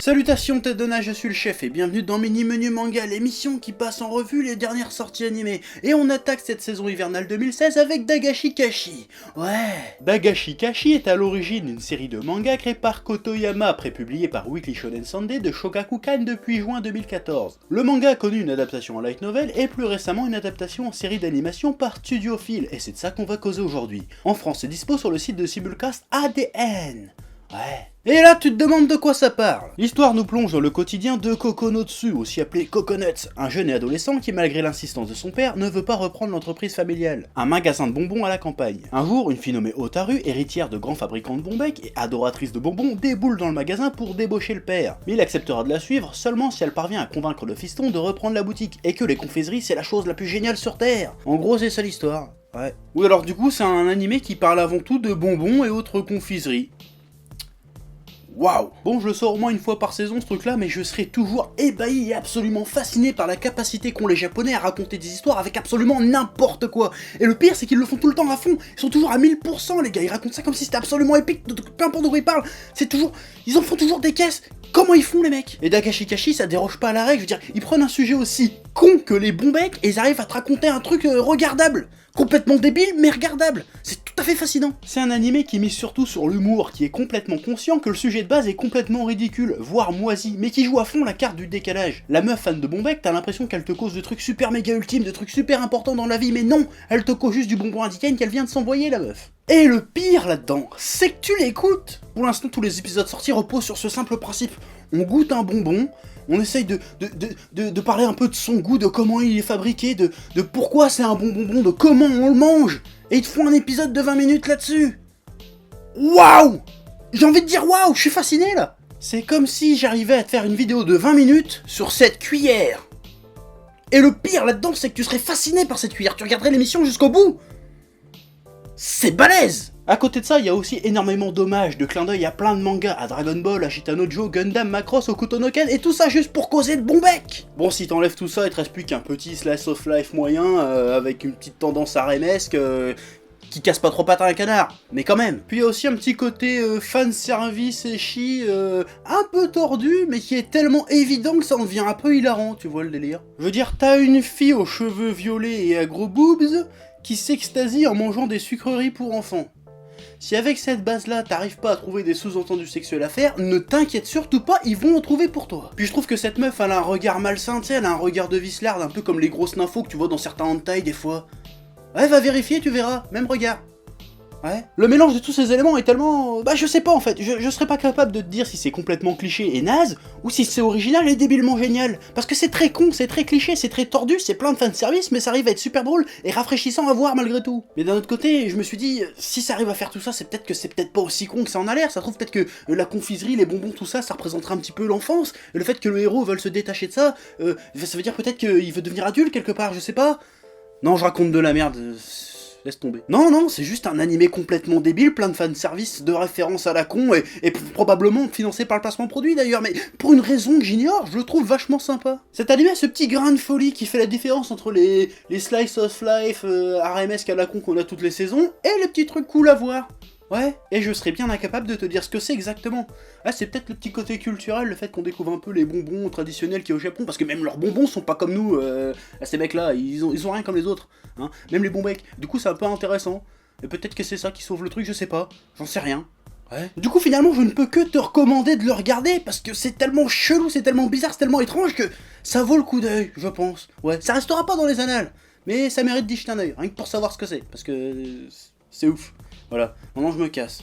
Salutations tête de nage, je suis le chef et bienvenue dans Mini Menu Manga, l'émission qui passe en revue les dernières sorties animées. Et on attaque cette saison hivernale 2016 avec Dagashi Kashi. Ouais. Dagashi Kashi est à l'origine une série de mangas créée par Kotoyama, prépubliée par Weekly Shonen Sunday de Shogakukan depuis juin 2014. Le manga a connu une adaptation en light novel et plus récemment une adaptation en série d'animation par Studiophile, et c'est de ça qu'on va causer aujourd'hui. En France, c'est dispo sur le site de Simulcast ADN. Ouais. Et là, tu te demandes de quoi ça parle. L'histoire nous plonge dans le quotidien de Kokonotsu, aussi appelé Coconuts, un jeune et adolescent qui, malgré l'insistance de son père, ne veut pas reprendre l'entreprise familiale. Un magasin de bonbons à la campagne. Un jour, une fille nommée Otaru, héritière de grands fabricants de bonbecs et adoratrice de bonbons, déboule dans le magasin pour débaucher le père. Mais il acceptera de la suivre seulement si elle parvient à convaincre le fiston de reprendre la boutique, et que les confiseries c'est la chose la plus géniale sur Terre. En gros, c'est ça l'histoire. Ouais. Ou alors du coup, c'est un animé qui parle avant tout de bonbons et autres confiseries. Waouh! Bon, je le sors au moins une fois par saison ce truc-là, mais je serai toujours ébahi et absolument fasciné par la capacité qu'ont les Japonais à raconter des histoires avec absolument n'importe quoi. Et le pire, c'est qu'ils le font tout le temps à fond. Ils sont toujours à 1000%, les gars. Ils racontent ça comme si c'était absolument épique. Peu importe d'où ils parlent, c'est toujours... Ils en font toujours des caisses. Comment ils font, les mecs? Et Dagashi Kashi, ça déroge pas à la règle. Je veux dire, ils prennent un sujet aussi con que les bons becs et ils arrivent à te raconter un truc regardable. Complètement débile, mais regardable. C'est tout à fait fascinant. C'est un animé qui mise surtout sur l'humour, qui est complètement conscient que le sujet de base est complètement ridicule, voire moisi, mais qui joue à fond la carte du décalage. La meuf fan de Bonbec, t'as l'impression qu'elle te cause de trucs super méga ultimes, de trucs super importants dans la vie, mais non, elle te cause juste du bonbon indicaine qu'elle vient de s'envoyer, la meuf. Et le pire là-dedans, c'est que tu l'écoutes. Pour l'instant, tous les épisodes sortis reposent sur ce simple principe. On goûte un bonbon, on essaye de parler un peu de son goût, de comment il est fabriqué, de pourquoi c'est un bon bonbon, de comment on le mange. Et ils te font un épisode de 20 minutes là-dessus. Waouh! J'ai envie de dire waouh, je suis fasciné là. C'est comme si j'arrivais à te faire une vidéo de 20 minutes sur cette cuillère. Et le pire là-dedans, c'est que tu serais fasciné par cette cuillère, tu regarderais l'émission jusqu'au bout. C'est balèze! À côté de ça, il y a aussi énormément d'hommages, de clins d'œil à plein de mangas, à Dragon Ball, à Shitanojo, Gundam, Macross, Hokuto no Ken, et tout ça juste pour causer de bon bec. Bon, si t'enlèves tout ça, il te reste plus qu'un petit slice of life moyen, avec une petite tendance arémesque, qui casse pas trop patin à un canard, mais quand même. Puis il y a aussi un petit côté fanservice et chi, un peu tordu, mais qui est tellement évident que ça en devient un peu hilarant, tu vois le délire. Je veux dire, t'as une fille aux cheveux violets et à gros boobs, qui s'extasie en mangeant des sucreries pour enfants. Si avec cette base-là, t'arrives pas à trouver des sous-entendus sexuels à faire, ne t'inquiète surtout pas, ils vont en trouver pour toi. Puis je trouve que cette meuf, elle a un regard malsain, tu sais, elle a un regard de vislarde, un peu comme les grosses nymphos que tu vois dans certains hentai des fois. Ouais, va vérifier, tu verras, même regard. Ouais. Le mélange de tous ces éléments est tellement... Bah je sais pas en fait, je serais pas capable de te dire si c'est complètement cliché et naze, ou si c'est original et débilement génial. Parce que c'est très con, c'est très cliché, c'est très tordu, c'est plein de fanservice, mais ça arrive à être super drôle et rafraîchissant à voir malgré tout. Mais d'un autre côté, je me suis dit, si ça arrive à faire tout ça, c'est peut-être pas aussi con que ça en a l'air, ça trouve peut-être que la confiserie, les bonbons, tout ça, ça représentera un petit peu l'enfance, et le fait que le héros veuille se détacher de ça, ça veut dire peut-être qu'il veut devenir adulte quelque part, je sais pas. Non, je raconte de la merde... Laisse tomber. Non, c'est juste un animé complètement débile, plein de fanservice, de références à la con, et probablement financé par le placement produit d'ailleurs, mais pour une raison que j'ignore, je le trouve vachement sympa. Cet animé a ce petit grain de folie qui fait la différence entre les slice of life RMS à la con qu'on a toutes les saisons, et les petits trucs cool à voir. Ouais, et je serais bien incapable de te dire ce que c'est exactement. Ah, c'est peut-être le petit côté culturel, le fait qu'on découvre un peu les bonbons traditionnels qu'il y a au Japon, parce que même leurs bonbons sont pas comme nous, ces mecs-là, ils ont rien comme les autres, hein, même les bons becs. Du coup, c'est un peu intéressant, et peut-être que c'est ça qui sauve le truc, je sais pas, j'en sais rien. Ouais. Du coup, finalement, je ne peux que te recommander de le regarder, parce que c'est tellement chelou, c'est tellement bizarre, c'est tellement étrange que ça vaut le coup d'œil, je pense. Ouais, ça restera pas dans les annales, mais ça mérite d'y jeter un œil, rien que pour savoir ce que c'est, parce que c'est ouf. Voilà, maintenant je me casse.